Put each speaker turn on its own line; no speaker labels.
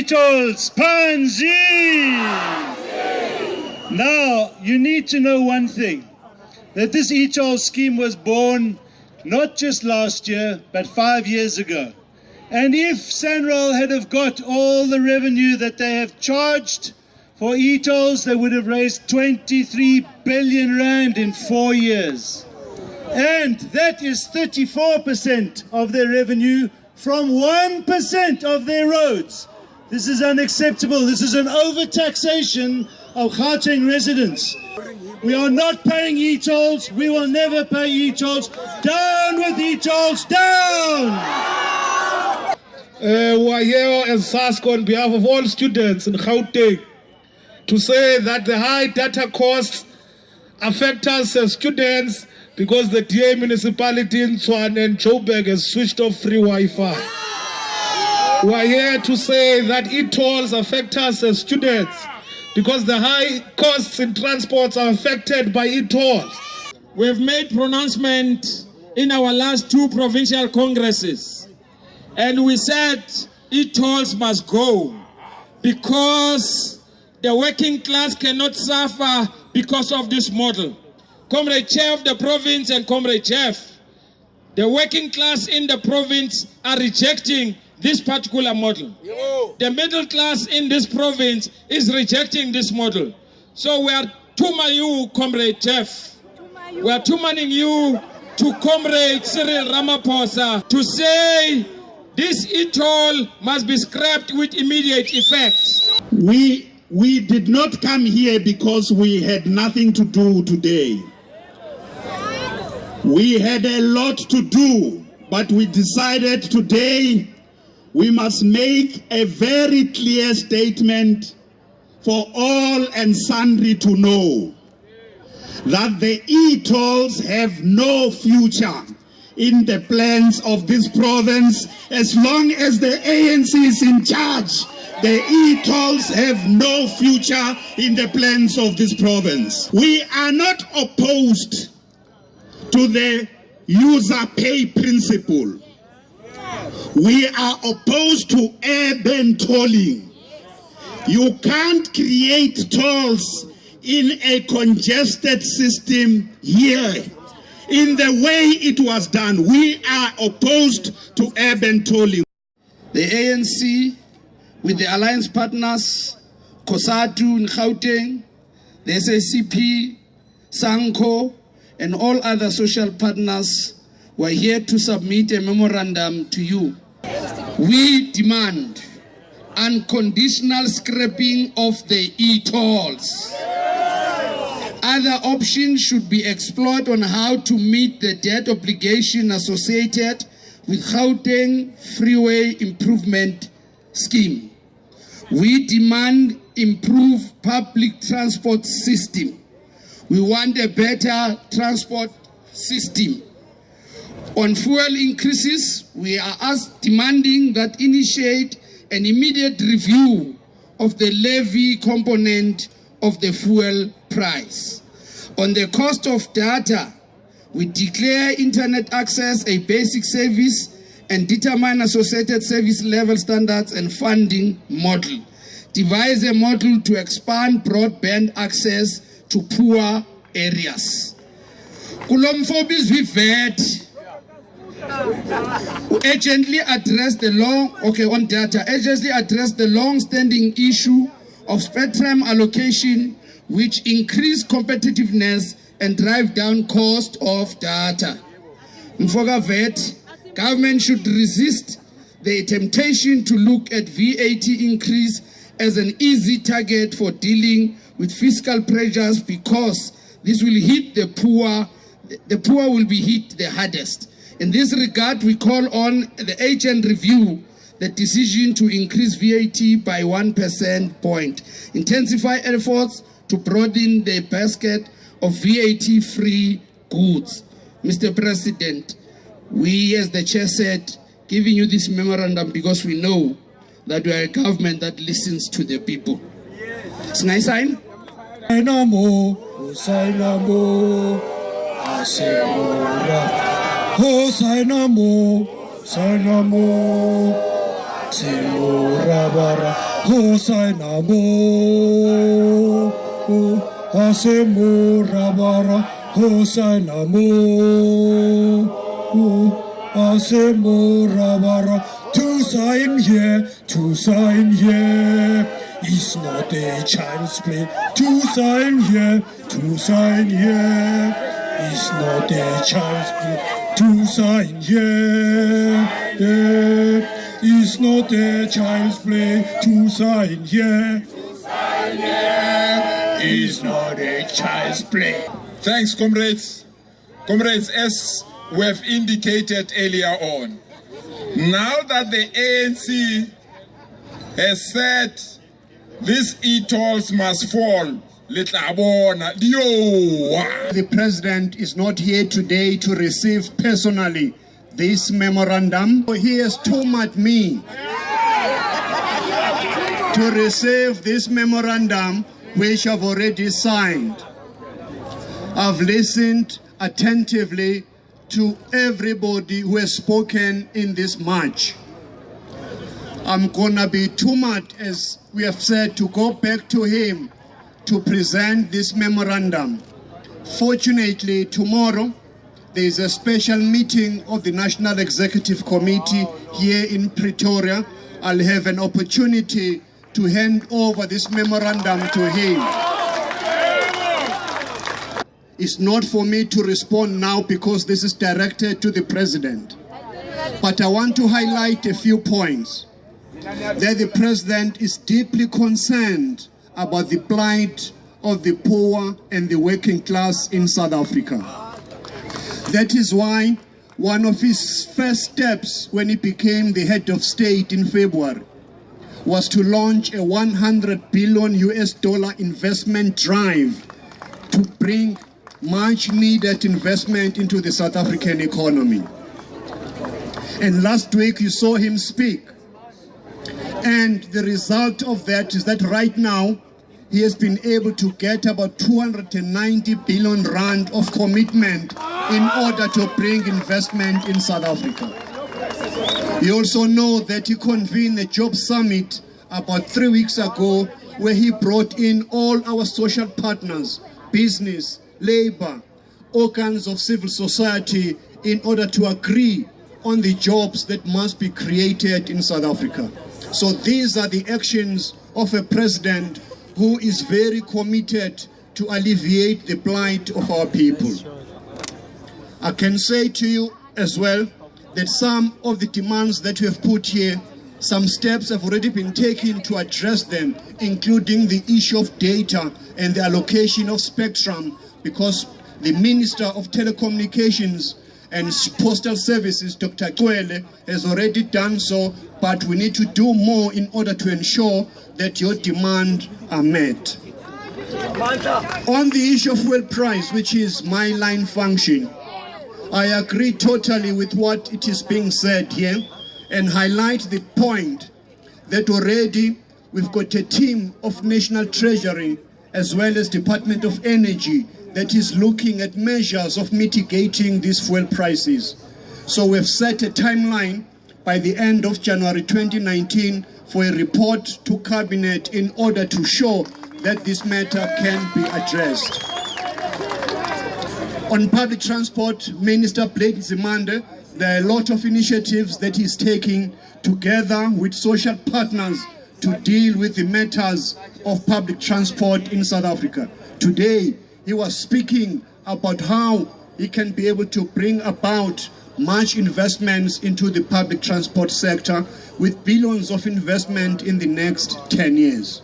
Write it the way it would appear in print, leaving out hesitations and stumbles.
e-tolls, Panzi! Now, you need to know one thing, that this e-toll scheme was born not just last year, but 5 years ago. And if SANRAL had have got all the revenue that they have charged for e-tolls, they would have raised 23 billion rand in 4 years. And that is 34% of their revenue from 1% of their roads. This is unacceptable. This is an overtaxation of Gauteng residents. We are not paying e-tolls. We will never pay e-tolls. Down with e-tolls, down!
We are here as SASCO on behalf of all students in Gauteng to say that the high data costs affect us as students because the DA municipality in Tshwane and Joburg has switched off free Wi-Fi. We are here to say that e-tolls affect us as students because the high costs in transports are affected by e-tolls.
We have made pronouncement in our last 2 provincial congresses, and we said e-tolls must go because the working class cannot suffer because of this model. Comrade Chair of the province and Comrade Jeff, the working class in the province are rejecting this particular model. The middle class in this province is rejecting this model. So we are tuning you, Comrade Jeff. We are tuning you to Comrade Cyril Ramaphosa to say this e-toll must be scrapped with immediate effect.
We did not come here because we had nothing to do today. We had a lot to do, but we decided today we must make a very clear statement for all and sundry to know that the e-tolls have no future in the plans of this province. As long as the ANC is in charge, the e-tolls have no future in the plans of this province. We are not opposed to the user pay principle. We are opposed to urban tolling. You can't create tolls in a congested system here in the way it was done. We are opposed to urban tolling.
The ANC, with the alliance partners, COSATU in Gauteng, the SACP, SANCO, and all other social partners, were here to submit a memorandum to you. We demand unconditional scrapping of the e-tolls. Other options should be explored on how to meet the debt obligation associated with Gauteng Freeway Improvement Scheme. We demand improved public transport system. We want a better transport system. On fuel increases, we are demanding that initiate an immediate review of the levy component of the fuel price. On the cost of data, we declare internet access a basic service and determine associated service level standards and funding model. Devise a model to expand broadband access to poor areas. Kulomphobis we vet urgently address the long-standing issue of spectrum allocation, which increase competitiveness and drive down cost of data. Mfoga vet, government should resist the temptation to look at VAT increase as an easy target for dealing with fiscal pressures, because this will hit the poor. The poor will be hit the hardest. In this regard, we call on the HN review the decision to increase VAT by 1% point. Intensify efforts to broaden the basket of VAT-free goods. Mr. President, we, as the chair said, giving you this memorandum because we know that we are a government that listens to the people. Can I sign?
Hosanna mo,
Hosanna mo, Asemo Rabara, Hosanna mo, Asemo Rabara. To sign here, it's not a child's play. To sign here, it's not a child's play. To sign here, it's not a child's play. To sign here, it's not a child's play.
Thanks, comrades. Comrades, as we have indicated earlier on, now that the ANC has said these e-tolls must fall,
the president is not here today to receive personally this memorandum. He has tutored me to receive this memorandum, which I've already signed. I've listened attentively to everybody who has spoken in this march. I'm gonna be tutored, as we have said, to go back to him to present this memorandum. Fortunately, tomorrow there is a special meeting of the National Executive Committee here in Pretoria. I'll have an opportunity to hand over this memorandum to him. It's not for me to respond now because this is directed to the president. But I want to highlight a few points. That the president is deeply concerned about the plight of the poor and the working class in South Africa. That is why one of his first steps when he became the head of state in February was to launch a $100 billion investment drive to bring much needed investment into the South African economy. And last week you saw him speak. And the result of that is that right now he has been able to get about 290 billion rand of commitment in order to bring investment in South Africa. You also know that he convened a job summit about 3 weeks ago where he brought in all our social partners, business, labor, organs of civil society in order to agree on the jobs that must be created in South Africa. So these are the actions of a president who is very committed to alleviate the plight of our people. I can say to you as well that some of the demands that we have put here, some steps have already been taken to address them, including the issue of data and the allocation of spectrum, because the Minister of Telecommunications and Postal Services, Dr. Kwele, has already done so, but we need to do more in order to ensure that your demands are met. On the issue of fuel price, which is my line function, I agree totally with what it is being said here and highlight the point that already we've got a team of National Treasury as well as Department of Energy that is looking at measures of mitigating these fuel prices. So we've set a timeline by the end of January 2019 for a report to Cabinet in order to show that this matter can be addressed. On public transport, Minister Blade Nzimande, there are a lot of initiatives that he's taking together with social partners to deal with the matters of public transport in South Africa. Today, he was speaking about how he can be able to bring about much investments into the public transport sector with billions of investment in the next 10 years.